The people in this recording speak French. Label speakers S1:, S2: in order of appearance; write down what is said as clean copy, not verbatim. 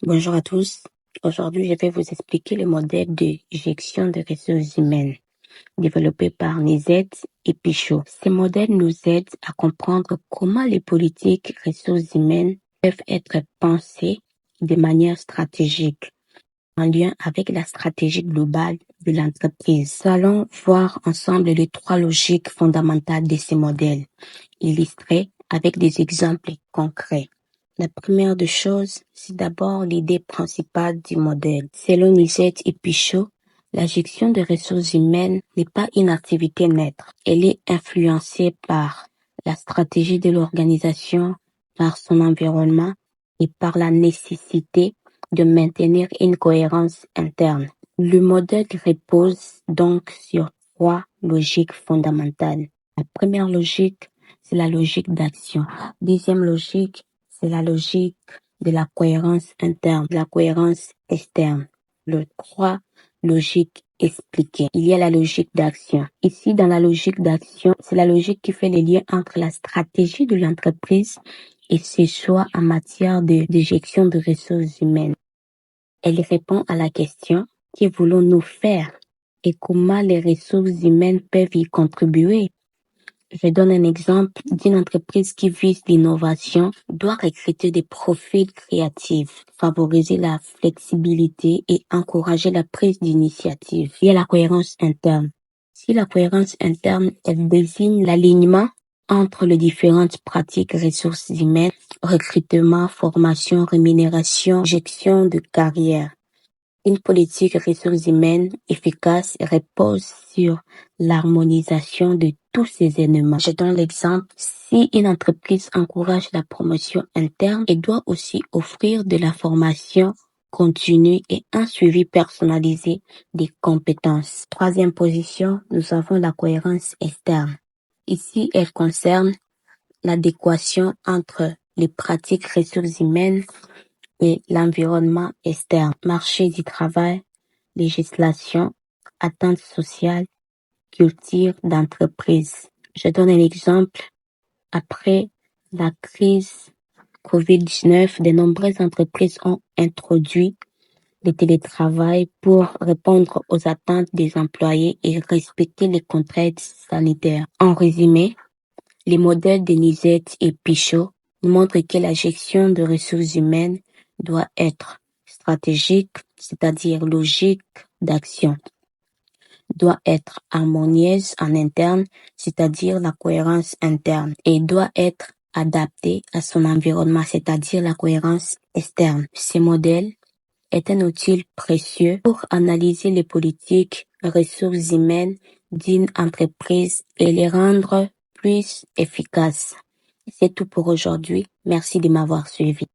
S1: Bonjour à tous. Aujourd'hui, je vais vous expliquer le modèle de gestion des ressources humaines développé par Nizet et Pichot. Ces modèles nous aident à comprendre comment les politiques ressources humaines peuvent être pensées de manière stratégique en lien avec la stratégie globale de l'entreprise. Nous allons voir ensemble les trois logiques fondamentales de ces modèles, illustrées avec des exemples concrets. La première des choses, c'est d'abord l'idée principale du modèle. Selon Nizet et Pichot, la gestion des ressources humaines n'est pas une activité neutre. Elle est influencée par la stratégie de l'organisation, par son environnement et par la nécessité de maintenir une cohérence interne. Le modèle repose donc sur trois logiques fondamentales. La première logique, c'est la logique d'action. Deuxième logique, c'est la logique de la cohérence interne, de la cohérence externe. Le trois logiques expliquées. Il y a la logique d'action. Ici, dans la logique d'action, c'est la logique qui fait le lien entre la stratégie de l'entreprise et ses choix en matière de gestion de ressources humaines. Elle répond à la question « Que voulons-nous faire ?» et comment les ressources humaines peuvent y contribuer. Je donne un exemple d'une entreprise qui vise l'innovation, doit recruter des profils créatifs, favoriser la flexibilité et encourager la prise d'initiative. Il y a la cohérence interne. Si la cohérence interne, elle désigne l'alignement entre les différentes pratiques ressources humaines, recrutement, formation, rémunération, gestion de carrière. Une politique ressources humaines efficace repose sur l'harmonisation de tous ces éléments. Je donne l'exemple. Si une entreprise encourage la promotion interne, elle doit aussi offrir de la formation continue et un suivi personnalisé des compétences. Troisième position, nous avons la cohérence externe. Ici, elle concerne l'adéquation entre les pratiques ressources humaines et l'environnement externe, marché du travail, législation, attentes sociales, culture d'entreprise. Je donne un exemple. Après la crise COVID-19, de nombreuses entreprises ont introduit le télétravail pour répondre aux attentes des employés et respecter les contraintes sanitaires. En résumé, les modèles de Nizet et Pichot montrent que la gestion de ressources humaines doit être stratégique, c'est-à-dire logique d'action, doit être harmonieuse en interne, c'est-à-dire la cohérence interne, et doit être adaptée à son environnement, c'est-à-dire la cohérence externe. Ces modèles est un outil précieux pour analyser les politiques ressources humaines d'une entreprise et les rendre plus efficaces. C'est tout pour aujourd'hui. Merci de m'avoir suivi.